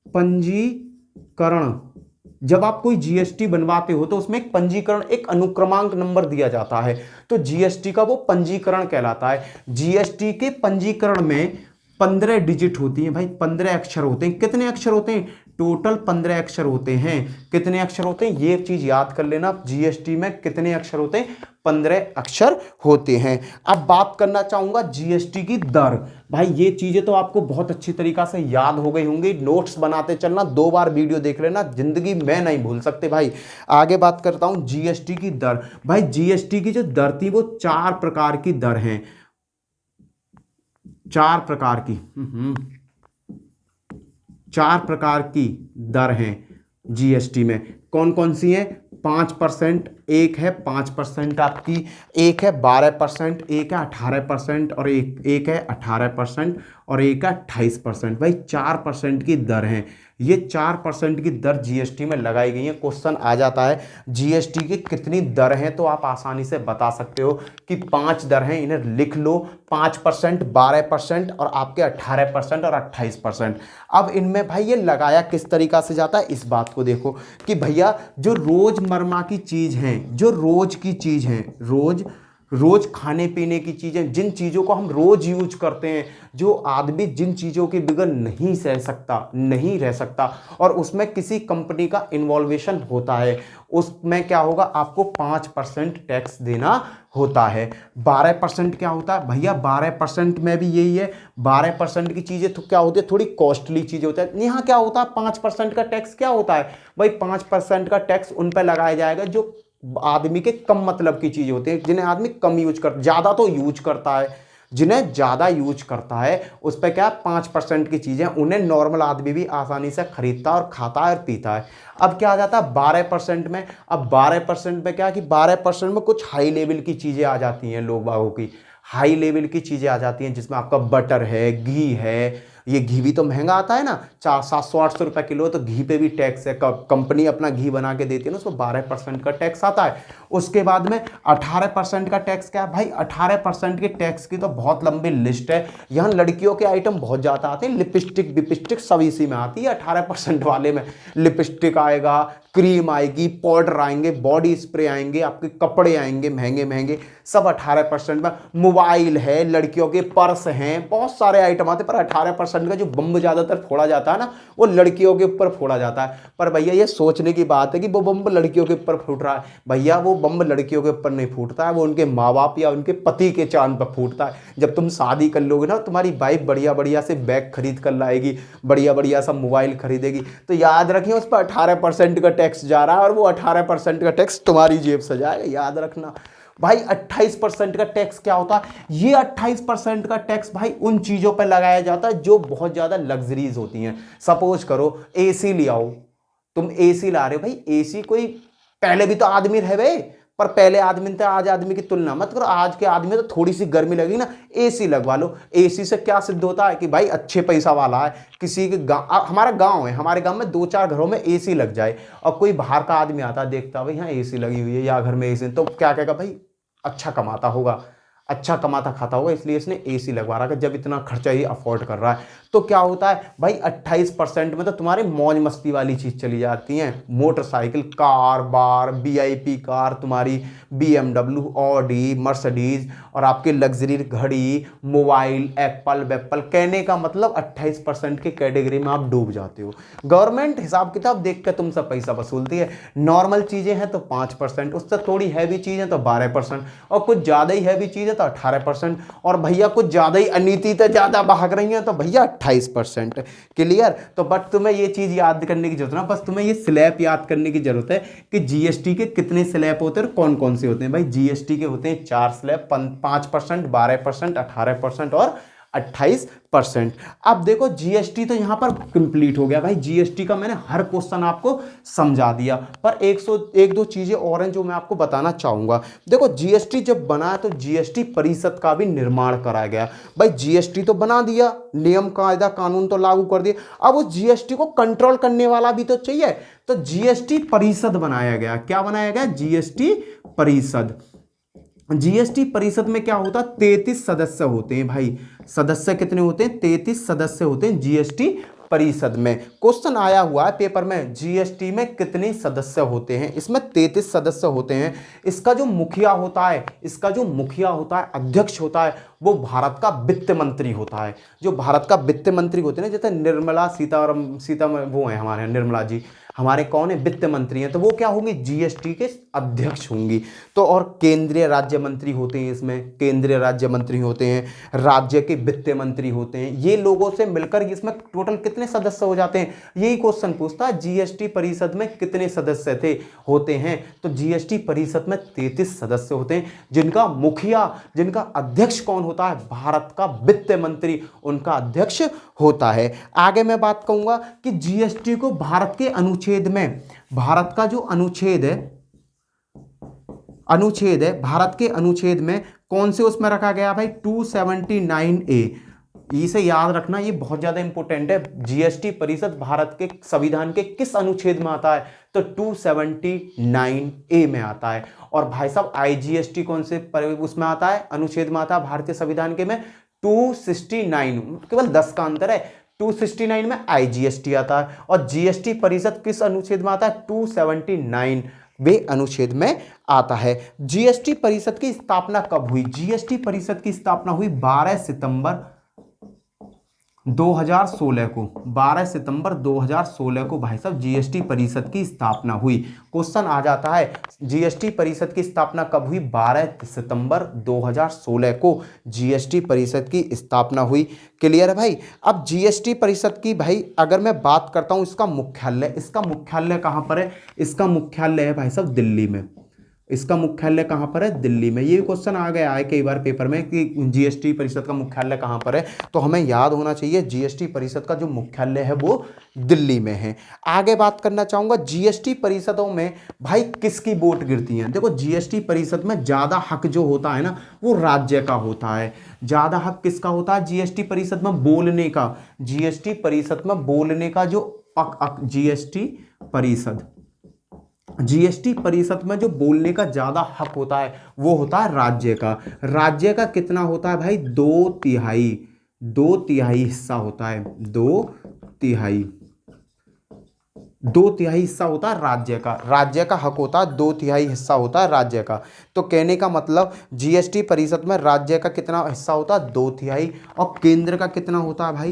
पंजीकरण, जब आप कोई जीएसटी बनवाते हो तो उसमें एक पंजीकरण, एक अनुक्रमांक नंबर दिया जाता है, तो जीएसटी का वो पंजीकरण कहलाता है। जीएसटी के पंजीकरण में 15 डिजिट होती हैं भाई, 15 अक्षर होते हैं। कितने अक्षर होते हैं? टोटल 15 अक्षर होते हैं। कितने अक्षर होते हैं? ये चीज याद कर लेना। जीएसटी में कितने अक्षर होते हैं? 15 अक्षर होते हैं। अब बात करना चाहूंगा जीएसटी की दर। भाई ये चीजें तो आपको बहुत अच्छी तरीका से याद हो गई होंगी। नोट्स बनाते चलना, 2 बार वीडियो देख लेना, जिंदगी में नहीं भूल सकते भाई। आगे बात करता हूं जीएसटी की दर। भाई जीएसटी की जो दर थी वो 4 प्रकार की दर हैं। 4 प्रकार की 4 प्रकार की दर हैं जीएसटी में। कौन कौन सी हैं? 5%, एक है 5% आपकी, एक है 12%, एक है 18% और एक है 18% और एक है 28%। भाई 4% की दर है। ये 4% की दर जीएसटी में लगाई गई है। क्वेश्चन आ जाता है जीएसटी की कितनी दर हैं, तो आप आसानी से बता सकते हो कि 5 दर हैं। इन्हें लिख लो, 5%, 12% और आपके 18% और 28%। अब इनमें भाई ये लगाया किस तरीका से जाता है, इस बात को देखो कि भैया जो रोजमर्रा की चीज हैं, जो रोज की चीज हैं, रोज खाने पीने की चीजें, जिन चीजों को हम रोज यूज करते हैं, जो आदमी जिन चीजों के बगैर नहीं रह सकता और उसमें किसी कंपनी का इन्वॉल्वेशन होता है, उसमें क्या होगा? आपको 5% टैक्स देना होता है। 12% क्या होता है भैया? 12% में भी यही है। 12% की चीजें तो क्या होती है? थोड़ी कॉस्टली चीजें होती है। यहाँ क्या होता है? 5% का टैक्स क्या होता है भाई? 5% का टैक्स उन पर लगाया जाएगा जो आदमी के कम मतलब की चीज होती है, जिन्हें आदमी कम यूज कर, ज्यादा तो यूज करता है। जिन्हें ज्यादा यूज करता है उस पर क्या 5% की चीजें, उन्हें नॉर्मल आदमी भी आसानी से खरीदता और खाता है और पीता है। अब क्या आ जाता है 12% में? अब 12% में क्या कि 12% में कुछ हाई लेवल की चीजें आ जाती हैं, लोग बागों की हाई लेवल की चीजें आ जाती हैं, जिसमें आपका बटर है, घी है, ये घी भी तो महंगा आता है ना, 700-800 रुपये किलो, तो घी पे भी टैक्स है। कंपनी अपना घी बना के देती है ना, उसको 12% का टैक्स आता है। उसके बाद में 18% का टैक्स क्या है भाई, 18% के टैक्स की तो बहुत लंबी लिस्ट है। यहाँ लड़कियों के आइटम बहुत ज़्यादा आते हैं, लिपस्टिक विपिस्टिक सब इसी में आती है 18% वाले में। लिपस्टिक आएगा, क्रीम आएगी, पाउडर आएंगे, बॉडी स्प्रे आएंगे, आपके कपड़े आएंगे महंगे महंगे, सब 18% में। मोबाइल है, लड़कियों के पर्स हैं, बहुत सारे आइटम आते हैं। पर 18% का जो बम्ब ज़्यादातर फोड़ा जाता है ना, वो लड़कियों के ऊपर फोड़ा जाता है। पर भैया ये सोचने की बात है कि वो बम्ब लड़कियों के ऊपर फूट रहा है। भैया वो बम्ब लड़कियों के ऊपर नहीं फूटता है, वो उनके माँ बाप या उनके पति के चांद पर फूटता है। जब तुम शादी कर लोगे ना, तुम्हारी वाइफ बढ़िया बढ़िया से बैग खरीद कर लाएगी, बढ़िया बढ़िया सा मोबाइल खरीदेगी, तो याद रखिए उस पर 18% का टैक्स जा रहा है, और वो 18% का टैक्स तुम्हारी जेब से जाएगा, याद रखना भाई। 28% का टैक्स क्या होता है, ये 28% का टैक्स भाई उन चीजों पर लगाया जाता है जो बहुत ज्यादा लग्जरीज होती हैं। सपोज करो एसी ले आओ, तुम एसी ला रहे हो भाई, एसी कोई पहले भी तो आदमी रहे भाई, पर पहले आदमी तो आज आदमी की तुलना मत करो। आज के आदमी तो थोड़ी सी गर्मी लगेगी ना, एसी लगवा लो। एसी से क्या सिद्ध होता है कि भाई अच्छे पैसा वाला है। किसी के हमारा गांव है, हमारे गांव में 2-4 घरों में एसी लग जाए, और कोई बाहर का आदमी आता देखता भाई यहाँ एसी लगी हुई है या घर में एसी, तो क्या कहेगा भाई अच्छा कमाता होगा, अच्छा कमाता खाता होगा, इसलिए इसने एसी लगवा रहा है। जब इतना खर्चा ही अफोर्ड कर रहा है, तो क्या होता है भाई 28% में तो तुम्हारे मौज मस्ती वाली चीज चली जाती हैं। मोटरसाइकिल, कार बार, वीआईपी कार, तुम्हारी BMW, ऑडी, मर्सिडीज, और आपके लग्जरी घड़ी, मोबाइल, एप्पल वेप्पल। कहने का मतलब 28% की कैटेगरी में आप डूब जाते हो। गवर्नमेंट हिसाब किताब देख कर तुमसे पैसा वसूलती है। नॉर्मल चीजें हैं तो 5%, उससे थोड़ी हैवी चीजें तो 12%, और कुछ ज्यादा ही हैवी चीजें तो 18%, और भैया कुछ ज्यादा ही अनीति तो ज्यादा भाग रही हैं तो भैया 28%। क्लियर? तो बट तुम्हें ये चीज याद करने की जरूरत है, बस तुम्हें ये स्लैब याद करने की जरूरत है कि जीएसटी के कितने स्लैब होते हैं और कौन कौन से होते हैं। भाई जीएसटी के होते हैं 4 स्लैब, 5%, 12%, 18% और 28%। अब देखो जीएसटी तो यहां पर कंप्लीट हो गया भाई। जीएसटी का मैंने हर क्वेश्चन आपको समझा दिया, पर 1-2 चीजें और हैं जो मैं आपको बताना चाहूंगा। देखो जीएसटी जब बना तो जीएसटी परिषद का भी निर्माण कराया गया। भाई जीएसटी तो बना दिया, नियम कायदा कानून तो लागू कर दिए, अब उस जीएसटी को कंट्रोल करने वाला भी तो चाहिए, तो जीएसटी परिषद बनाया गया। क्या बनाया गया? जीएसटी परिषद। जीएसटी परिषद में क्या होता है? 33 सदस्य होते हैं भाई। सदस्य कितने होते हैं? 33 सदस्य होते हैं जीएसटी परिषद में। क्वेश्चन आया हुआ है पेपर में, जीएसटी में कितने सदस्य होते हैं? इसमें 33 सदस्य होते हैं। इसका जो मुखिया होता है, अध्यक्ष होता है, वो भारत का वित्त मंत्री होता है। जो भारत का वित्त मंत्री होते हैं, जैसे निर्मला सीतारमण वो है हमारे निर्मला जी, हमारे कौन है? वित्त मंत्री हैं, तो वो क्या होंगे? जीएसटी के अध्यक्ष होंगी। तो और केंद्रीय राज्य मंत्री होते हैं, इसमें केंद्रीय राज्य मंत्री होते हैं, राज्य के वित्त मंत्री होते हैं। ये लोगों से मिलकर इसमें टोटल कितने सदस्य हो जाते हैं? यही क्वेश्चन पूछता है, जीएसटी परिषद में कितने सदस्य होते हैं? तो जीएसटी परिषद में 33 सदस्य होते हैं, जिनका मुखिया, जिनका अध्यक्ष कौन होता है? भारत का वित्त मंत्री उनका अध्यक्ष होता है। आगे मैं बात कहूंगा कि जीएसटी को भारत के अनुच्छेद में, भारत का जो अनुच्छेद है, भारत के अनुच्छेद में कौन से उसमें रखा गया भाई? 279A। इसे याद रखना, ये बहुत ज्यादा इंपॉर्टेंट है। जीएसटी परिषद भारत के संविधान के किस अनुच्छेद में आता है? तो 279A में आता है। और भाई साहब आईजीएसटी कौन से उसमें आता है? अनुच्छेद में आता है भारतीय संविधान के में 269, केवल 10 का अंतर है। 269 में आईजीएसटी आता है, और जीएसटी परिषद किस अनुच्छेद में आता है? 279 वे अनुच्छेद में आता है। जीएसटी परिषद की स्थापना कब हुई? जीएसटी परिषद की स्थापना हुई 12 सितंबर 2016 को। 12 सितंबर 2016 को भाई साहब जीएसटी परिषद की स्थापना हुई। क्वेश्चन आ जाता है जीएसटी परिषद की स्थापना कब हुई? 12 सितंबर 2016 को जीएसटी परिषद की स्थापना हुई। क्लियर है भाई? अब जीएसटी परिषद की भाई अगर मैं बात करता हूं, इसका मुख्यालय कहां पर है? इसका मुख्यालय है भाई साहब दिल्ली में। इसका मुख्यालय कहाँ पर है? दिल्ली में। ये भी क्वेश्चन आ गया है कई बार पेपर में कि जीएसटी परिषद का मुख्यालय कहाँ पर है, तो हमें याद होना चाहिए जीएसटी परिषद का जो मुख्यालय है वो दिल्ली में है। आगे बात करना चाहूँगा जीएसटी परिषदों में भाई किसकी वोट गिरती हैं। देखो जीएसटी परिषद में ज़्यादा हक जो होता है ना वो राज्य का होता है। ज़्यादा हक किसका होता है जीएसटी परिषद में? बोलने का। जीएसटी परिषद में बोलने का जो जीएसटी परिषद में जो बोलने का ज्यादा हक होता है वो होता है राज्य का। राज्य का कितना होता है भाई? 2/3 हिस्सा होता है। 2/3 हिस्सा होता है राज्य का। राज्य का हक होता है 2/3 हिस्सा होता है राज्य का। तो कहने का मतलब जीएसटी परिषद में राज्य का कितना हिस्सा होता है? 2/3। और केंद्र का कितना होता है भाई?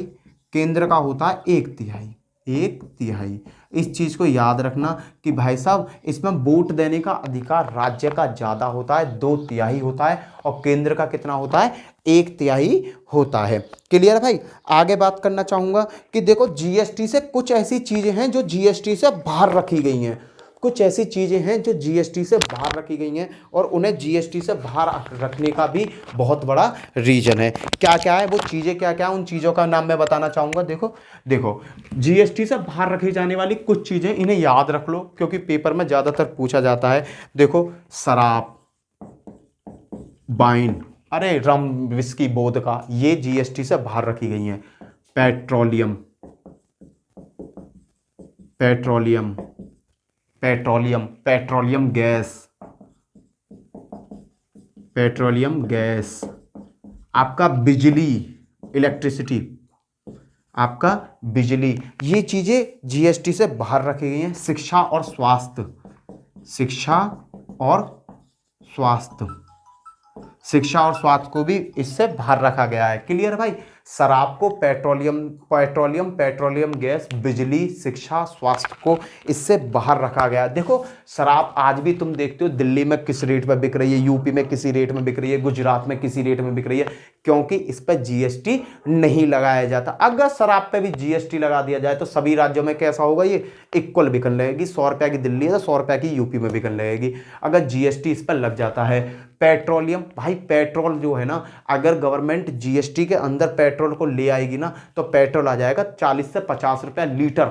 केंद्र का होता है 1/3। 1/3। इस चीज को याद रखना कि भाई साहब इसमें वोट देने का अधिकार राज्य का ज्यादा होता है, 2/3 होता है, और केंद्र का कितना होता है? 1/3 होता है। क्लियर भाई? आगे बात करना चाहूंगा कि देखो जीएसटी से कुछ ऐसी चीजें हैं जो जीएसटी से बाहर रखी गई हैं। कुछ ऐसी चीजें हैं जो जीएसटी से बाहर रखी गई हैं और उन्हें जीएसटी से बाहर रखने का भी बहुत बड़ा रीजन है। क्या क्या है वो चीजें? क्या क्या उन चीजों का नाम मैं बताना चाहूंगा। देखो जीएसटी से बाहर रखी जाने वाली कुछ चीजें, इन्हें याद रख लो क्योंकि पेपर में ज्यादातर पूछा जाता है। देखो शराब, वाइन, अरे रम, विस्की, वोदका, ये जीएसटी से बाहर रखी गई हैं। पेट्रोलियम गैस, आपका बिजली, इलेक्ट्रिसिटी, आपका बिजली, ये चीजें जीएसटी से बाहर रखी गई हैं। शिक्षा और स्वास्थ्य, शिक्षा और स्वास्थ्य को भी इससे बाहर रखा गया है। क्लियर भाई? शराब को, पेट्रोलियम गैस, बिजली, शिक्षा, स्वास्थ्य को इससे बाहर रखा गया। देखो शराब आज भी तुम देखते हो दिल्ली में किस रेट पर बिक रही है, यूपी में किसी रेट में बिक रही है, गुजरात में किसी रेट में बिक रही है, क्योंकि इस पर जीएसटी नहीं लगाया जाता। अगर शराब पे भी जीएसटी लगा दिया जाए तो सभी राज्यों में कैसा होगा? ये इक्वल बिकने लगेगी। 100 रुपये की दिल्ली है तो 100 रुपये की यूपी में बिकने लगेगी अगर जीएसटी इस पर लग जाता है। पेट्रोलियम, भाई पेट्रोल जो है ना, अगर गवर्नमेंट जीएसटी के अंदर पेट्रोल को ले आएगी ना तो पेट्रोल आ जाएगा 40 से 50 रुपया लीटर।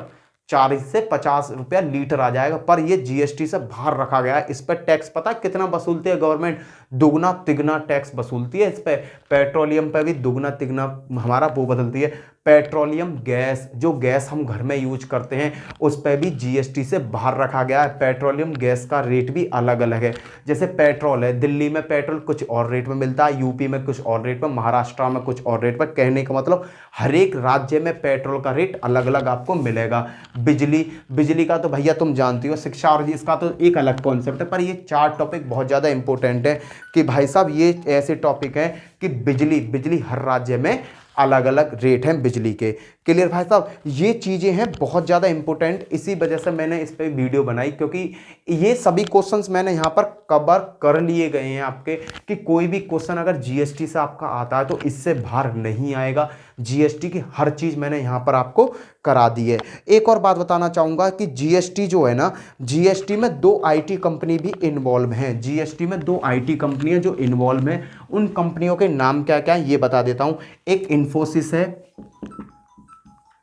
40 से 50 रुपया लीटर आ जाएगा, पर ये जीएसटी से बाहर रखा गया है। इस पर टैक्स पता कितना वसूलती है गवर्नमेंट? दुगना तिगना टैक्स वसूलती है इस पर। पेट्रोलियम पर भी दुगना तिगना हमारा वो बदलती है। पेट्रोलियम गैस, जो गैस हम घर में यूज करते हैं उस पर भी जीएसटी से बाहर रखा गया है। पेट्रोलियम गैस का रेट भी अलग अलग है। जैसे पेट्रोल है, दिल्ली में पेट्रोल कुछ और रेट में मिलता है, यूपी में कुछ और रेट में, महाराष्ट्र में कुछ और रेट पर। कहने का मतलब हर एक राज्य में पेट्रोल का रेट अलग अलग आपको मिलेगा। बिजली का तो भैया तुम जानती हो। शिक्षा और इसका तो एक अलग कॉन्सेप्ट है, पर ये 4 टॉपिक बहुत ज़्यादा इंपॉर्टेंट है कि भाई साहब ये ऐसे टॉपिक हैं कि बिजली हर राज्य में अलग अलग रेट हैं बिजली के। क्लियर भाई साहब? ये चीज़ें हैं बहुत ज़्यादा इंपॉर्टेंट, इसी वजह से मैंने इस पर वीडियो बनाई, क्योंकि ये सभी क्वेश्चंस मैंने यहाँ पर कवर कर लिए गए हैं आपके, कि कोई भी क्वेश्चन अगर जीएसटी से आपका आता है तो इससे बाहर नहीं आएगा। जीएसटी की हर चीज़ मैंने यहाँ पर आपको करा दी है। एक और बात बताना चाहूँगा कि जीएसटी जो है ना, जीएसटी में 2 आईटी कंपनी भी इन्वॉल्व हैं। जीएसटी में 2 आईटी कंपनियाँ जो इन्वॉल्व हैं, उन कंपनियों के नाम क्या क्या है ये बता देता हूँ। एक इन्फोसिस है,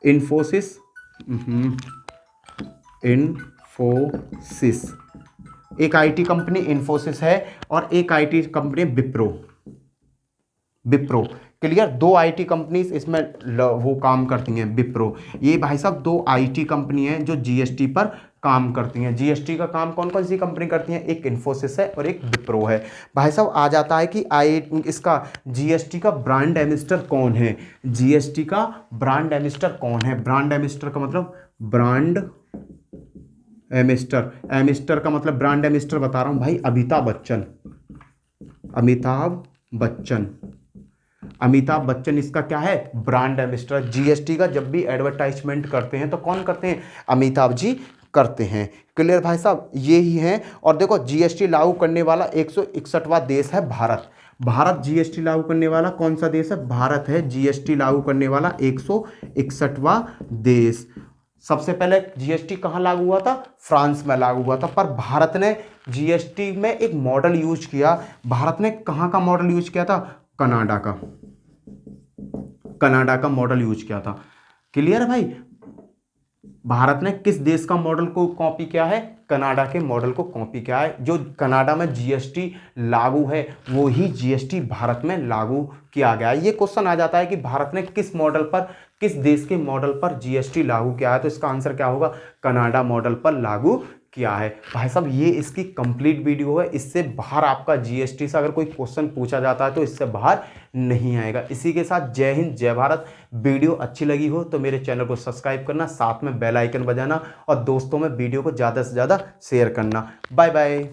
इन्फोसिस एक आईटी कंपनी इन्फोसिस है, और एक IT company Wipro. Clear? 2 IT companies इसमें वो काम करती हैं। विप्रो, ये भाई साहब 2 आईटी कंपनी हैं जो जीएसटी पर काम करती हैं। जीएसटी का काम कौन कौन सी कंपनी करती हैं? एक इन्फोसिस है और एक विप्रो है। भाई साहब आ जाता है कि इसका जीएसटी का ब्रांड एम्बेसडर कौन है? जीएसटी का ब्रांड एम्बेसडर कौन है? ब्रांड एम्बेसडर का मतलब ब्रांड एम्बेसडर का मतलब ब्रांड एम्बेसडर बता रहा हूं भाई, अमिताभ बच्चन इसका क्या है? Brand ambassador. जीएसटी का जब भी एडवर्टाइजमेंट करते हैं तो कौन करते हैं? अमिताभ जी करते हैं। क्लियर भाई साहब? ये ही है। और देखो जीएसटी लागू करने वाला 161वां देश है भारत जीएसटी लागू करने वाला कौन सा देश है? भारत है जीएसटी लागू करने वाला 161वां देश। सबसे पहले जीएसटी कहाँ लागू हुआ था? फ्रांस में लागू हुआ था। पर भारत ने जीएसटी में एक मॉडल यूज किया। भारत ने कहाँ का मॉडल यूज किया था? कनाडा का। कनाडा का मॉडल यूज किया था। क्लियर है भाई? भारत ने किस देश का मॉडल को कॉपी किया है? कनाडा के मॉडल को कॉपी किया है। जो कनाडा में जीएसटी लागू है वो ही जीएसटी भारत में लागू किया गया है। ये क्वेश्चन आ जाता है कि भारत ने किस मॉडल पर, किस देश के मॉडल पर जीएसटी लागू किया है, तो इसका आंसर क्या होगा? कनाडा मॉडल पर लागू किया है। भाई साहब ये इसकी कंप्लीट वीडियो है। इससे बाहर आपका जीएसटी से अगर कोई क्वेश्चन पूछा जाता है तो इससे बाहर नहीं आएगा। इसी के साथ जय हिंद, जय भारत। वीडियो अच्छी लगी हो तो मेरे चैनल को सब्सक्राइब करना, साथ में बेल आइकन बजाना और दोस्तों में वीडियो को ज़्यादा से ज़्यादा शेयर करना। Bye bye.